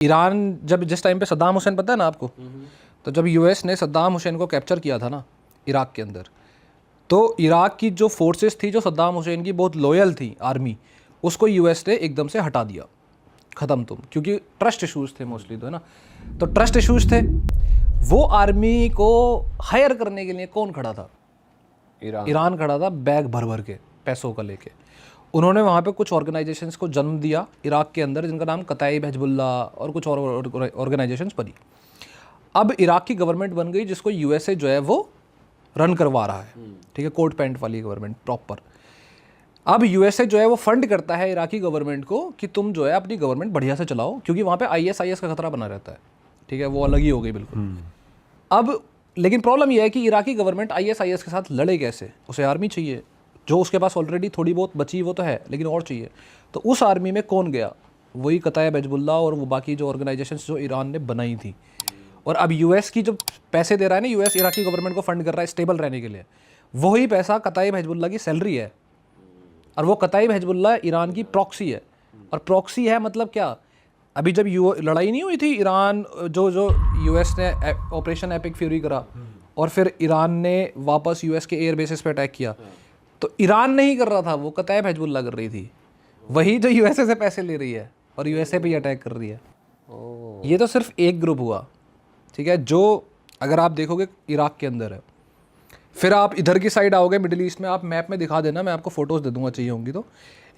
Iran जब जिस time पे सद्दाम हुसैन, पता है ना आपको, तो जब यूएस ने सद्दाम हुसैन को कैप्चर किया था ना इराक के अंदर, तो इराक की जो फोर्सेस थी जो सद्दाम हुसैन की बहुत लॉयल थी आर्मी, उसको यूएस ने एकदम से हटा दिया, ख़त्म तुम, क्योंकि ट्रस्ट इशूज़ थे मोस्टली, तो है ना, तो ट्रस्ट इशूज़ थे। वो आर्मी को हायर करने के लिए कौन खड़ा था? ईरान खड़ा था, बैग भर भर के पैसों का लेके। उन्होंने वहाँ पे कुछ ऑर्गेनाइजेशंस को जन्म दिया इराक के अंदर, जिनका नाम कताइब हिजबुल्ला और कुछ और ऑर्गेनाइजेशंस बनी। अब इराक की गवर्नमेंट बन गई जिसको यूएसए जो है वो रन करवा रहा है, ठीक है, कोट पैंट वाली गवर्नमेंट प्रॉपर। अब यूएसए जो है वो फंड करता है इराकी गवर्नमेंट को कि तुम जो है अपनी गवर्नमेंट बढ़िया से चलाओ, क्योंकि वहाँ पे आईएस का खतरा बना रहता है, ठीक है, वो अलग ही हो गई बिल्कुल। अब लेकिन प्रॉब्लम यह है कि इराकी गवर्नमेंट आईएस के साथ लड़े कैसे? उसे आर्मी चाहिए, जो उसके पास ऑलरेडी थोड़ी बहुत बची वो तो है, लेकिन और चाहिए। तो उस आर्मी में कौन गया? वही कताइब हिजबुल्ला और वो बाकी जो ऑर्गेनाइजेशंस जो ईरान ने बनाई थी। और अब यूएस की जो पैसे दे रहा है ना, यूएस इराकी गवर्नमेंट को फंड कर रहा है स्टेबल रहने के लिए, वही पैसा कताइब हिजबुल्ला की सैलरी है। और वो कताइब हिजबुल्ला ईरान की प्रॉक्सी है। और प्रॉक्सी है मतलब क्या? अभी जब लड़ाई नहीं हुई थी ईरान जो यूएस ने ऑपरेशन एपिक फ्यूरी करा और फिर ईरान ने वापस यूएस के एयर बेसिस पे अटैक किया, तो ईरान नहीं कर रहा था, वो कताइब हिजबुल्ला कर रही थी, वही जो यूएसए से पैसे ले रही है और यूएसए पे अटैक कर रही है। ये तो सिर्फ एक ग्रुप हुआ, ठीक है, जो अगर आप देखोगे इराक के अंदर है। फिर आप इधर की साइड आओगे मिडिल ईस्ट में, आप मैप में दिखा देना, मैं आपको फोटोज़ दे दूंगा चाहिए होंगी तो।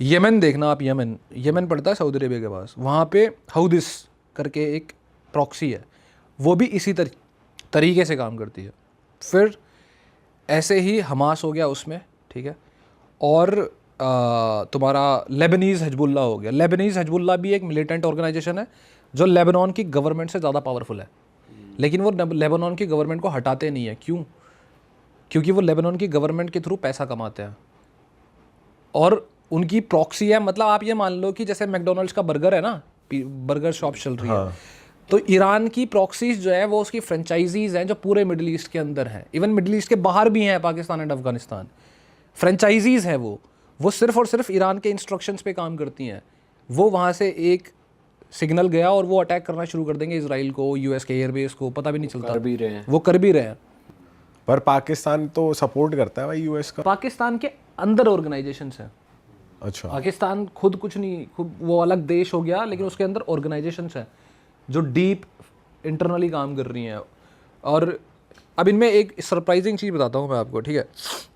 यमन देखना आप, यमन पड़ता है सऊदी अरेबिया के पास, वहाँ पे हौदिस करके एक प्रॉक्सी है, वो भी इसी तरीके से काम करती है। फिर ऐसे ही हमास हो गया उसमें, ठीक है, और तुम्हारा लेबनीज़ हिजबुल्ला हो गया। लेबनीज़ हिजबुल्ला भी एक मिलिटेंट ऑर्गेनाइजेशन है जो लेबनान की गवर्नमेंट से ज़्यादा पावरफुल है, लेकिन वो लेबनान की गवर्नमेंट को हटाते नहीं है। क्यों? क्योंकि वो लेबनान की गवर्नमेंट के थ्रू पैसा कमाते हैं और उनकी प्रॉक्सी है। मतलब आप ये मान लो कि जैसे मैकडोनल्ड्स का बर्गर है ना, बर्गर शॉप चल रही है, तो ईरान की प्रॉक्सीज जो है वो उसकी फ्रेंचाइजीज हैं जो पूरे मिडिल ईस्ट के अंदर हैं, इवन मिडिल ईस्ट के बाहर भी हैं, पाकिस्तान एंड अफगानिस्तान, फ्रेंचाइजीज हैं वो सिर्फ और सिर्फ ईरान के इंस्ट्रक्शंस पे काम करती हैं। वो वहाँ से एक सिग्नल गया और वो अटैक करना शुरू कर देंगे इसराइल को, यूएस के एयरबेस को, पता भी नहीं चलता, वो कर भी रहे हैं। पर पाकिस्तान तो सपोर्ट करता है भाई यूएस का। पाकिस्तान के अंदर ऑर्गेनाइजेशंस हैं। अच्छा, पाकिस्तान खुद कुछ नहीं, खुद वो अलग देश हो गया, लेकिन उसके अंदर ऑर्गेनाइजेशंस हैं जो डीप इंटरनली काम कर रही हैं। और अब इनमें एक सरप्राइजिंग चीज़ बताता हूँ मैं आपको, ठीक है,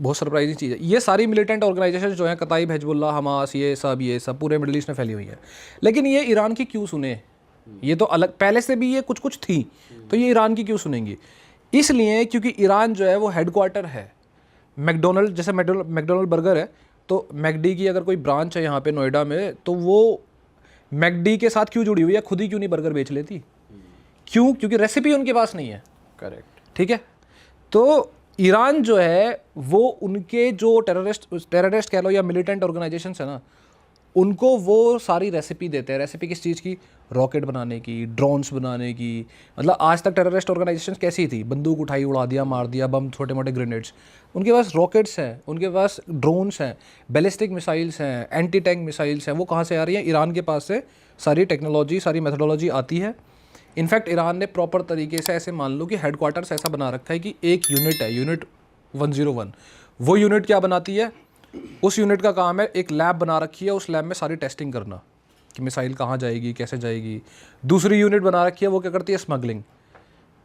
बहुत सरप्राइजिंग चीज़ है। ये सारी मिलिटेंट ऑर्गेनाइजेशन जो हैं, कताइब हिजबुल्ला, हमास, ये सब पूरे मिडिल ईस्ट में फैली हुई हैं, लेकिन ये ईरान की क्यों सुने? ये तो अलग पहले से भी ये कुछ थी, तो ये ईरान की क्यों सुनेंगी? इसलिए क्योंकि ईरान जो है वो हेडक्वार्टर है मैकडोनल्ड, जैसे मैकडोनल्ड बर्गर है, तो मैकडी की अगर कोई ब्रांच है यहाँ पे नोएडा में, तो वो मैकडी के साथ क्यों जुड़ी हुई है? खुद ही क्यों नहीं बर्गर बेच लेती? क्यों? क्योंकि रेसिपी उनके पास नहीं है। करेक्ट, ठीक है। तो ईरान जो है वो उनके जो टेररिस्ट कह लो या मिलिटेंट ऑर्गेनाइजेशंस है ना, उनको वो सारी रेसिपी देते हैं। रेसिपी किस चीज़ की? रॉकेट बनाने की, ड्रोन्स बनाने की। मतलब आज तक टेररिस्ट ऑर्गेनाइजेशंस कैसी थी? बंदूक उठाई, उड़ा दिया, मार दिया, बम, छोटे मोटे ग्रेनेड्स। उनके पास रॉकेट्स हैं, उनके पास ड्रोन्स हैं, बैलिस्टिक मिसाइल्स हैं, एंटी टैंक मिसाइल्स हैं। वो कहाँ से आ रही हैं? ईरान के पास से सारी टेक्नोलॉजी, सारी मेथोडोलॉजी आती है। इनफैक्ट ईरान ने प्रॉपर तरीके से ऐसे मान लो कि हेडक्वार्टर्स ऐसा बना रखा है कि एक यूनिट है, यूनिट 101, वो यूनिट क्या बनाती है? उस यूनिट का काम है, एक लैब बना रखी है, उस लैब में सारी टेस्टिंग करना कि मिसाइल कहाँ जाएगी, कैसे जाएगी। दूसरी यूनिट बना रखी है, वो क्या करती है? स्मगलिंग।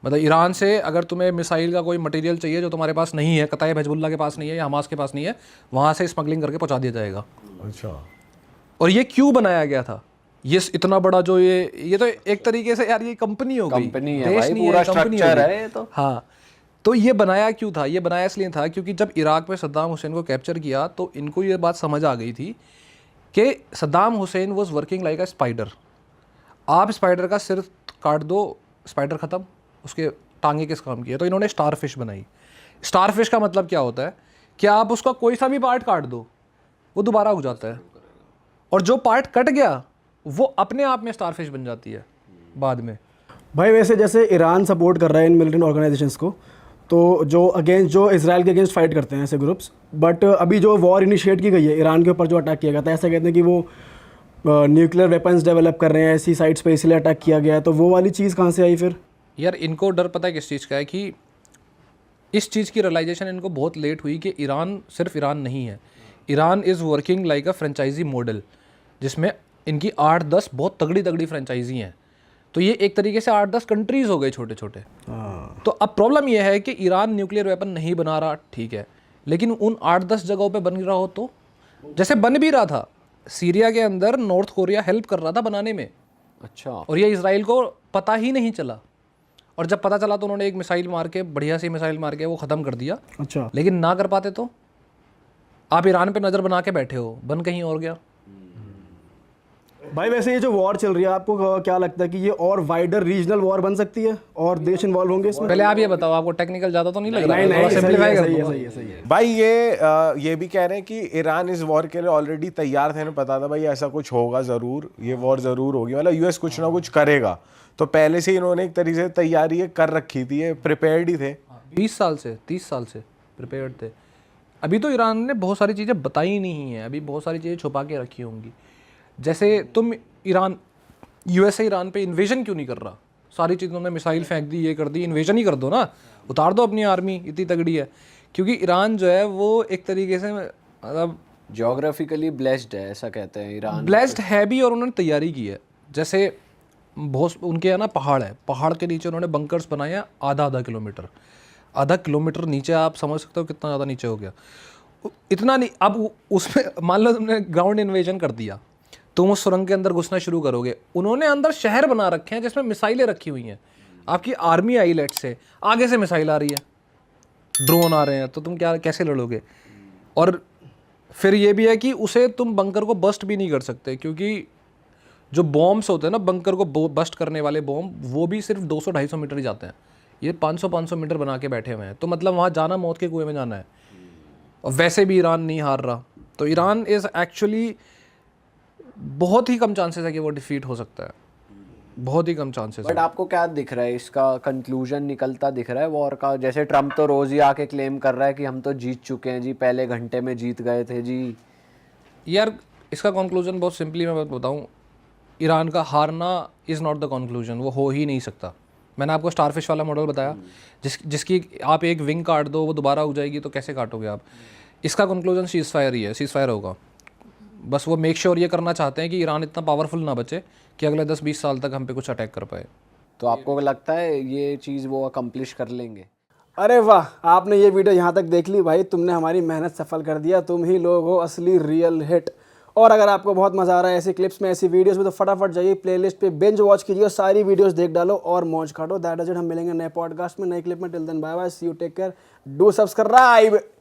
मतलब ईरान से अगर तुम्हें मिसाइल का कोई मटेरियल चाहिए जो तुम्हारे पास नहीं है, कताइब हिजबुल्ला के पास नहीं है या हमास के पास नहीं है, वहाँ से स्मगलिंग करके पहुँचा दिया जाएगा। अच्छा, और ये क्यों बनाया गया था? ये इतना बड़ा जो ये तो एक तरीके से यार ये कंपनी हो गई, कंपनी है भाई, पूरा स्ट्रक्चर है ये तो। हाँ, तो ये बनाया क्यों था? ये बनाया इसलिए था क्योंकि जब इराक में सद्दाम हुसैन को कैप्चर किया तो इनको ये बात समझ आ गई थी कि Saddam Hussain was working like a spider. आप स्पाइडर का सिर काट दो, स्पाइडर ख़त्म, उसके टांगे किस काम की है? तो इन्होंने स्टार फिश बनाई। स्टार फिश का मतलब क्या होता है कि आप उसका कोई सा भी पार्ट काट दो, वो दोबारा उग जाता है, और जो पार्ट कट गया वो अपने आप में स्टार फिश बन जाती है बाद में। भाई वैसे जैसे ईरान सपोर्ट कर रहा है इन मिलिटेंट ऑर्गेनाइजेशंस को, तो जो इसराइल के अगेंस्ट फाइट करते हैं ऐसे ग्रुप्स, बट अभी जो वॉर इनिशिएट की गई है ईरान के ऊपर, जो अटैक किया गया था, ऐसा कहते हैं कि वो न्यूक्लियर वेपन्स डेवलप कर रहे हैं, ऐसी साइट्स पे इसलिए अटैक किया गया है, तो वो वाली चीज़ कहाँ से आई फिर? यार इनको डर पता है किस चीज़ का है कि इस चीज़ की रियलाइजेशन इनको बहुत लेट हुई कि ईरान सिर्फ ईरान नहीं है, Iran is working like a franchise model, जिसमें इनकी 8-10 बहुत तगड़ी तगड़ी फ्रेंचाइजी हैं। तो ये एक तरीके से 8-10 कंट्रीज़ हो गए छोटे छोटे। तो अब प्रॉब्लम यह है कि ईरान न्यूक्लियर वेपन नहीं बना रहा, ठीक है, लेकिन उन 8-10 जगहों पे बन रहा हो तो, जैसे बन भी रहा था सीरिया के अंदर, नॉर्थ कोरिया हेल्प कर रहा था बनाने में, अच्छा, और ये इजराइल को पता ही नहीं चला, और जब पता चला तो उन्होंने एक मिसाइल मार के, बढ़िया सी मिसाइल मार के वो ख़त्म कर दिया। अच्छा, लेकिन ना कर पाते तो आप ईरान पे नज़र बना के बैठे हो, बन कहीं और गया। भाई वैसे ये जो वॉर चल रही है, आपको क्या लगता है कि ये और वाइडर रीजनल वॉर बन सकती है और देश इन्वॉल्व होंगे इसमें? पहले आप ये बताओ, आपको टेक्निकल ज़्यादा तो नहीं लग रहा है? नहीं, थोड़ा सही है, सिंप्लीफाई कर सही है, दो। सही है, सही है। भाई ये भी कह रहे हैं कि ईरान इस वॉर के लिए ऑलरेडी तैयार थे, ना पता था भाई ऐसा कुछ होगा ज़रूर, ये वॉर ज़रूर होगी, मतलब यूएस कुछ ना कुछ करेगा, तो पहले से इन्होंने एक तरीके से तैयारी ये कर रखी थी, ये प्रिपेयर्ड ही थे। 20 साल से 30 साल से प्रिपेयर्ड थे। अभी तो ईरान ने बहुत सारी चीज़ें बताई नहीं हैं, अभी बहुत सारी चीज़ें छुपा के रखी होंगी। जैसे तुम ईरान, यूएसए ईरान पे इन्वेजन क्यों नहीं कर रहा? सारी चीज़ों में मिसाइल फेंक दी, ये कर दी, इन्वेजन ही कर दो ना, उतार दो अपनी आर्मी, इतनी तगड़ी है। क्योंकि ईरान जो है वो एक तरीके से मतलब ज्योग्राफिकली ब्लेस्ड है, ऐसा कहते हैं ईरान। ब्लेस्ड है भी, और उन्होंने तैयारी की है। जैसे बहुत उनके यहाँ ना पहाड़ है, पहाड़ के नीचे उन्होंने बंकर्स बनाए हैं आधा किलोमीटर नीचे। आप समझ सकते हो कितना ज़्यादा नीचे हो गया। इतना नहीं, अब उसमें मान लो तुमने ग्राउंड इन्वेजन कर दिया, तुम उस सुरंग के अंदर घुसना शुरू करोगे। उन्होंने अंदर शहर बना रखे हैं जिसमें मिसाइलें रखी हुई हैं। आपकी आर्मी आई लेट से, आगे से मिसाइल आ रही है, ड्रोन आ रहे हैं, तो तुम क्या कैसे लड़ोगे? और फिर ये भी है कि उसे तुम बंकर को बस्ट भी नहीं कर सकते, क्योंकि जो बॉम्ब्स होते हैं ना, बंकर को बस्ट करने वाले बॉम्ब, वो भी सिर्फ 200-250 मीटर ही जाते हैं। ये 500-500 मीटर बना के बैठे हुए हैं, तो मतलब वहाँ जाना मौत के कुएं में जाना है। और वैसे भी ईरान नहीं हार रहा, तो ईरान इज़ एक्चुअली बहुत ही कम चांसेस है कि वो डिफीट हो सकता है, बहुत ही कम चांसेस बट है। आपको क्या दिख रहा है, इसका कंक्लूजन निकलता दिख रहा है वॉर का? जैसे ट्रम्प तो रोज ही आके क्लेम कर रहा है कि हम तो जीत चुके हैं जी, पहले घंटे में जीत गए थे जी। यार इसका कंक्लूजन बहुत सिंपली मैं बताऊँ, ईरान का हारना इज़ नॉट द कंक्लूजन, वो हो ही नहीं सकता। मैंने आपको स्टारफिश वाला मॉडल बताया, जिसकी आप एक विंग काट दो, वो दोबारा उग जाएगी, तो कैसे काटोगे आप? इसका कंक्लूजन सीज़ फायर ही है, सीज़ फायर होगा। बस वो मेक श्योर ये करना चाहते हैं कि ईरान इतना पावरफुल ना बचे कि अगले 10-20 साल तक हम पे कुछ अटैक कर पाए। तो आपको लगता है ये चीज़ वो अकम्प्लिश कर लेंगे? अरे वाह, आपने ये वीडियो यहाँ तक देख ली भाई, तुमने हमारी मेहनत सफल कर दिया, तुम ही लोग हो असली रियल हिट। और अगर आपको बहुत मज़ा आ रहा है ऐसी क्लिप्स में, ऐसी वीडियोस में, तो फटाफट जाइए प्लेलिस्ट पे, बिंज वॉच कीजिए, सारी वीडियोस देख डालो और मौज काटो। That is it. हम मिलेंगे नए पॉडकास्ट में, नए क्लिप में। Till then bye bye, see you, take care, do subscribe.